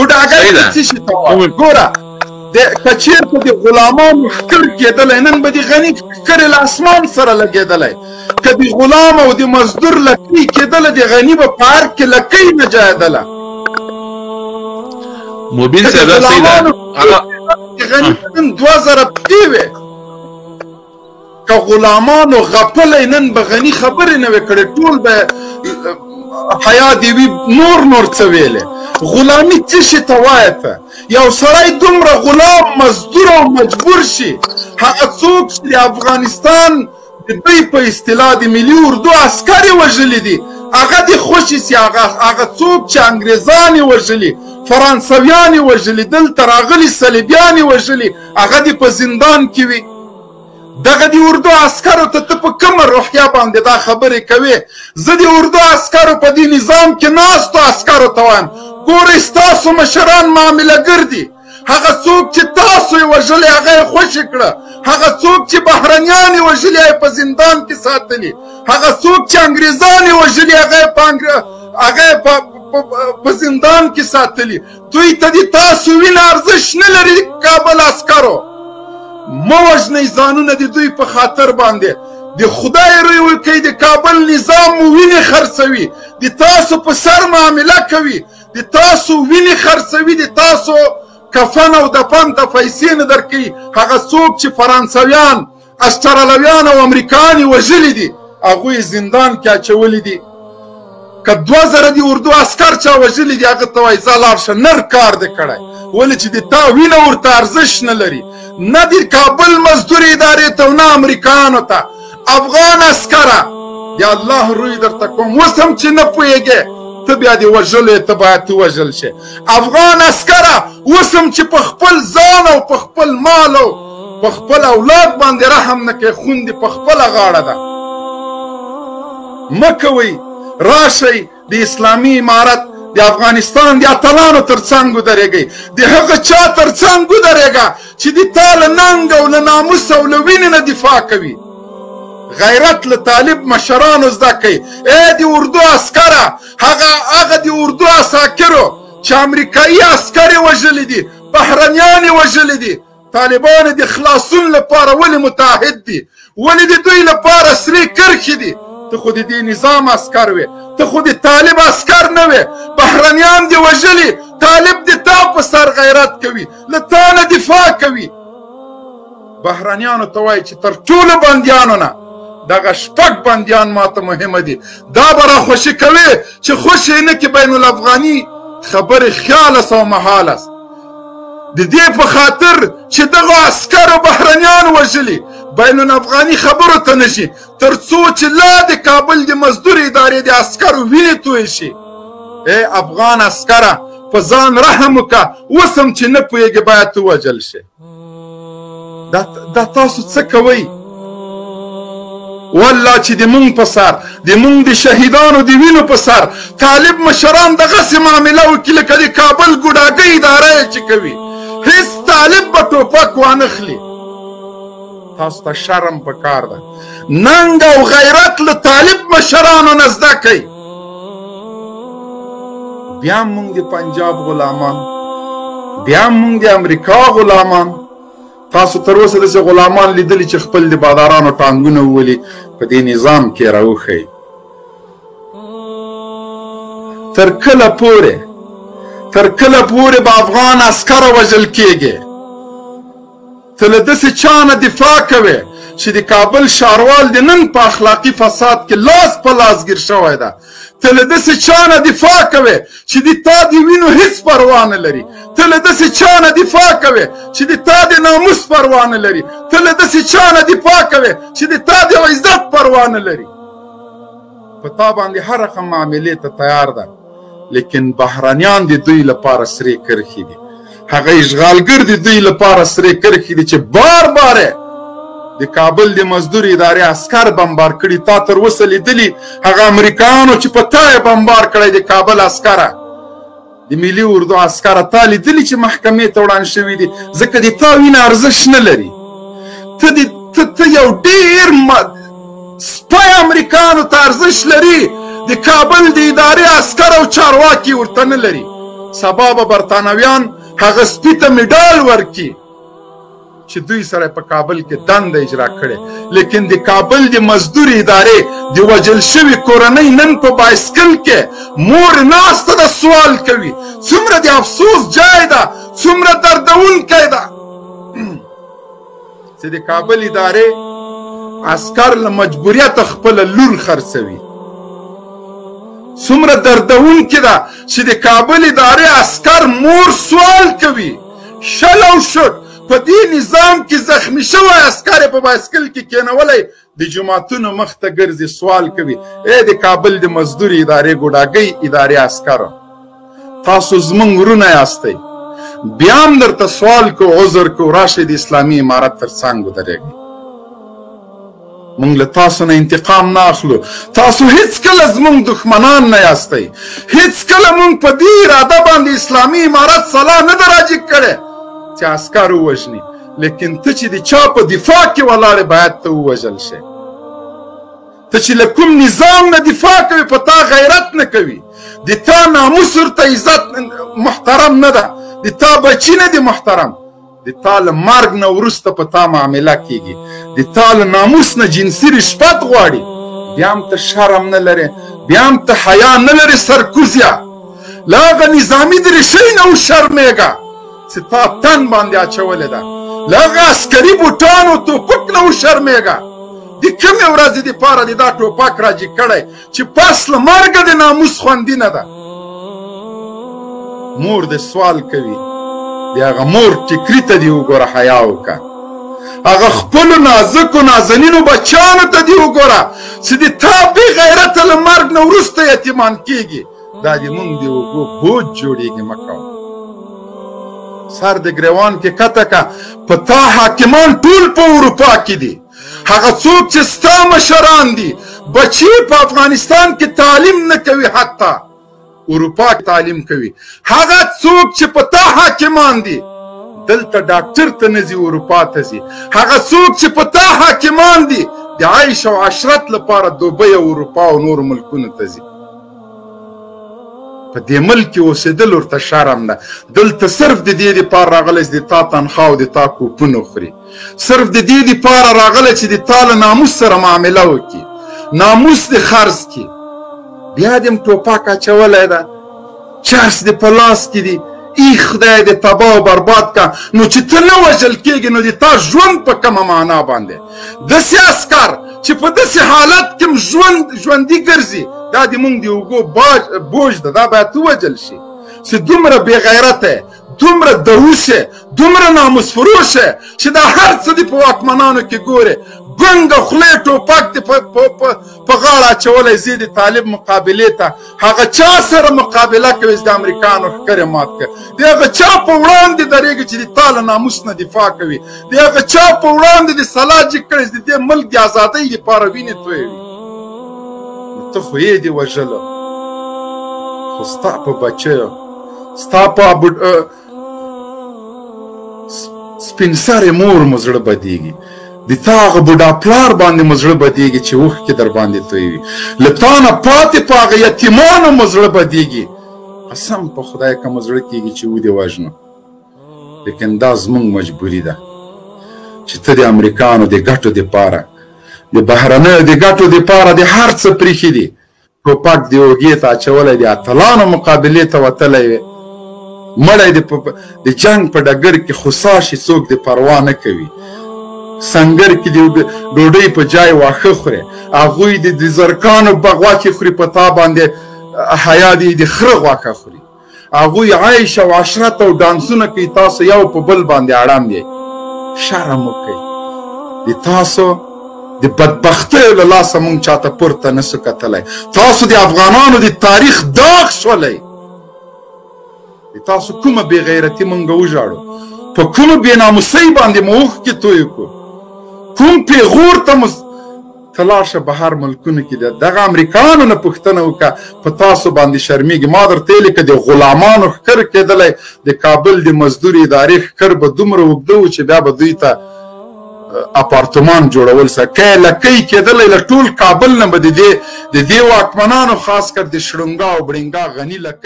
ګوډاګی ته څه شي ته وایي ګوره که چېرته د غلامانو ښکر کېدلی نن به د غني ښکرې له اسمان سره لګېدلی که د غلام او د مزدور لکۍ کېدله د غني به په هر کې لکۍ نه جایدله مبین صاحب دا صحیح ده د غني نن 2000 پښې وې که غلامانو غپلی نن به غني خبرې نه وې کړې ټول به حیا دې وي نور څه ویلې غلامي څه شي ته وایه ته یو سړی دومره غلام مزدور او مجبور شي هغه څوک چې د افغانستان د دوی په اصطلاح د ملي اردو عسکر یې وژلي دي هغه دې خوشې سي هغه څوک چې انګریزان یې وژلي فرانسویان یې وژلي دلته راغلي صلیبیان یې وژلي هغه دې په زندان کې وي دغه د اردو عسکرو ته ته په کومه روحیه باندې دا خبرې کوې زه د اردو عسکرو په دې نظام کې ناستو عسکرو ته وایم ګورئ ستاسو مشران معامله دي هغه څوک چې تاسو یې وژلي هغه یې خوشې کړه هغه څوک چې بهرنیان یې وژلي هغه یې په زندان کې ساتلي هغه څوک چې انګریزان یې وژلي هغه یې په زندان کې ساتلي دوی ته د تاسو وینه ارزښت نه لري کابل عسکرو مه وژنئ ځانونه د دوی په خاطر باندې د خدای روی وکئ د کابل نظام مو وینې خرڅوي د تاسو په سر معامله کوي د تاسو وینې خرڅوي د تاسو کفن او دفن ته پیسې نه درکوي هغه څوک چې فرانسویان استرالویان او امریکایان یې وژلي دي هغوی یې زندان کې اچولي دي که 2000 د اردو عسکر چا وژلي دي هغه ته وایي ځه لاړ شه نر کار دې کړی ولې چې د تا وینه ورته ارزښت نه لري نه د کابل مزدور ادارې ته او نه امریکایانو ته افغان عسکره یا الله روی درته کوم اوس هم چې نه پوهېږې ته بیا دې وژلو ته باید ته وژل شې افغان عسکره اوس هم چې په خپل ځان او په خپل مال او په خپل اولاد باندې رحم نه کوې خون دې په خپله غاړه ده مه کوئ راشئ د اسلامي امارت د افغانستان د اتلانو تر څنګ ودرېږئ د هغه چا تر څنګ ودرېږه چې د تا له ننګ او له ناموس او له وینې نه دفاع کوي غیرت له طالب مشرانو زده کوي ای د اردو عسکره هغه د اردو عساکرو چې امریکایي عسکر یې وژلي دي بهرنیان یې وژلي دي طالبان د خلاصون لپاره ولې متحد دي ولې د دوی لپاره سرې کرښې دي ته خو د دې نظام عسکر وې ته خو د طالب عسکر نه وې بهرنیان دې وژلي طالب د تا په سر غیرت کوي له تا نه دفاع کوي بهرنیانو ته وایي چې تر ټولو بندیانو نه دغه شپږ بندیان ماته مهمه دي دا به راخوشي کوي چې خوش یې نه کې بین الافغاني خبرې خیال است او محال است د دې په خاطر چې دغه عسکرو بهرنیان وژلي بین الافغاني خبرو ته نشي تر څو چې لا د کابل د مزدور ادارې د عسکرو وینې توی شي ای افغان عسکره په ځان رحم وکړه اوس هم چې نه پوهېږې باید ووژل شي دا تاسو څه کوئ والله چې د مونږ په سر د مونږ د شهیدانو د وینو په سر طالب مشران دغسې معامله وکړي لکه د کابل ګوډاګۍ اداره یې چې کوي هېڅ طالب به ټوپک وانخلي تاسو ته شرم پکار ده ننګ او غیرت له طالب مشرانو نه زده کوئ بیا هم مونږ د پنجاب غلامان بیا هم مونږ د امریکا غلامان تاسو تر اوسه داسې غلامان لیدلي چې خپل د بادارانو ټانګونه وولي په دې نظام کې راوښیي تر کله پورې به افغان عسکر وژل کېږي ته له داسې چا نه دفاع کوې چې د کابل ښاروال د نن په اخلاقي فساد کې لاس په لاس ګیر شوی ده ته له داسې چا نه دفاع کوې چې د تا د وینو هېڅ پروا نه لري ته له داسې چا نه دفاع کوې چې د تا د ناموس پروا نه لري ته له داسې چا نه دفاع کوې چې د تا د عزت پروا نه لري په تا باندې هر رقم معاملې ته تیار ده لیکن بهرنیان د دوی لپاره سرې کرښې دي هغه اشغالګر د دوی لپاره سرې کرښې دي چې بار د کابل د مزدور ادارې عسکر بمبار کړي تا تر اوسه لیدلي هغه امریکایانو چې په تا یې بمبار کړی د کابل عسکره د ملي اردو عسکره تا لیدلي چې محکمې ته وړاندې شوي دي ځکه د تا وینه ارزښت نه لري ته یو ډېر سپی امریکایانو ته ارزښت لري د کابل د ادارې عسکر او چارواکي ورته نه لري سبا به برطانویان هغه سپي ته میډال ورکړي چې دوی سره په کابل کې دنده اجرا کړې. لیکن د کابل د مزدور ادارې د وژل شوي کورنۍ نن په بایسکل کې مور ناسته ده سوال کوي. څومره د افسوس جای ده، څومره دردونکی ده چې د کابل ادارې عسکر له مجبوریت خپله لور خرڅوي. څومره دردونکې ده چې د کابل ادارې عسکر مور سوال کوي. شل او شد په دې نظام کې زخمی شوی عسکر په بایسکل کې کېنولی د جوماتونو مخ ته ګرځي سوال کوي. ای د کابل د مزدور ادارې ګوډاګۍ ادارې عسکرو، تاسو زموږ ورونه یاستئ، بیا هم درته سوال کو عذر کو راشئ د اسلامي امارت تر څنګ ودرېږئ. موږ له تاسو نه انتقام نه اخلو. تاسو هیڅکله زموږ دښمنان نه یاستئ. هیڅکله موږ په دې اراده باندې اسلامي امارت سلا نه ده راجع کړې چې عسکر ووژني. لیکن ته چې د چا په دفاع کې ولاړې باید ته ووژل شې. ته چې له کوم نظام نه دفاع کوي په تا غیرت نه کوي، د تا ناموس ورته عزت محترم نه ده، د تا بچي نه دي محترم، د تا له مرګ نه وروسته په تا معامله کیږي، د تا له ناموس نه جنسي رشوت غواړي، بیا هم ته شرم نه لرې، بیا هم ته حیا نه لرې سرکوزیه. له هغه نظامي دریشۍ نه وشرمېږه چې تا تن باندې اچولې ده، له هغه عسکري بوټانو توپک نه وشرمېږه. د کومې ورځې دپاره دې دا ټوپک راجع کړی چې پس له مرګه د ناموس خوندي نه ده. مور دې سوال کوي، د هغه مور ټیکري ته دې وګوره، حیا وکړه. هغه خپلو نازکو نازنینو بچیانو ته دې وګوره چې د تا بې غیرته له مرګ نه وروسته یتیمان کېږي. دا د مونږ د اوږو بوج جوړېږي. مه کوه سر د ګریوان کې کته که په تا حاکمان ټول په اروپا کې دي. هغه څوک چې ستا مشران دي بچي په افغانستان کې تعلیم نه کوي، حتی اروپا کې تعلیم کوي. هغه څوک چې په تا حاکمان دي دلته ډاکټر ته نه ځي، اروپا ته ځي. هغه څوک چې په تا حاکمان دي د عیش او عشرت لپاره دوبۍ او اروپا او نورو ملکونو ته ځي. په دې ملک کې اوسېدل ورته شرم ده. دلته صرف د دې دپاره راغلی چې د تا تنخوا او د تا کوپونه وخوري، صرف د دې دپاره راغلی چې د تا له ناموس سره معامله وکړي، ناموس دې خرڅ کړي. بیا دې هم ټوپک اچولی ده، چرس دې په لاس کې دي. ای خدای دې تباه او برباد که. نو چې ته نه وژل کېږي نو د تا ژوند په کومه معنا باندې؟ داسې عسکر چې په داسې حالت کې ژوندي ګرځي، دا د مونږ د اوږو بوج ده، دا باید ووژل شي. چې دومره بې غیرته، دومره دروسه، دومره ناموس فروشه چې دا هر څه دې په واکمنانو کې ګورې، ګونګه خولې ټوپک دې په غاړه اچولی ځي د طالب مقابلې ته. هغه چا سره مقابله کوي چې د امریکانو ښکرې مات کړي؟ د هغه چا په وړاندې درېږي چې د تا له ناموس نه دفاع کوي؟ د هغه چا په وړاندې د سلا جګ کړی چې د دې ملک د ازادۍ دپاره وینې تویوي؟ ته خو یې دې وژله، خو ستا په بچیو، ستا په سپین سرې مور مو زړه بدېږي، د تا هغه بوډا پلار باندې مو زړه بدېږي چې اوښکې در باندې تویوي، له تا نه پاتې په هغه یتیمانو مو زړه بدېږي. قسم په خدای که مو زړه کېږي چې ودې وژنو. لیکن دا زموږ مجبوري ده چې ته د امریکانو د ګټو دپاره، د بهرنیو د ګټو دپاره د هر څه پرېښي دي. ټوپک دې اوږې ته اچولی، د اتلانو مقابلې ته وتلی وې، مړی د جنګ په ډګر کې خوسا شي څوک دې پروا نه کوي. سنګر کې د ډوډۍ په جای واښه خورې، هغوی د زرکانو غوښې خوري، په تا باندې حیا دي د خره غوښه خوري. هغوی عیش او عشرت او ډانسونه کوي، تاسو یو په بل باندې اړم یې. شرم وکئ. د تاسو د بدبختیو له لاسه مونږ چاته پورته نسو کتلی. تاسو د افغانانو د تاریخ داغ شولی. د تاسو کومه بې غیرتي مونږ وژاړو، په کومه بې ناموسۍ باندې مو اوښکې تویې کړو، کوم پیغور ته مو ته لاړ شه بهر ملکونو کې دغه امریکایانو نه پوښتنه وکړه، په تاسو باندې شرمېږي. ما درته ویلي که د غلامانو ښکر کېدلی، د کابل د مزدور ادارې ښکر به دومره اوږده و چې بیا به دوی ته اپارتمان جوړول سه که لکۍ کېدلی له ټول کابل نه به د دې واکمنانو خاص کر د شړونګا او بړینګا غني لکۍ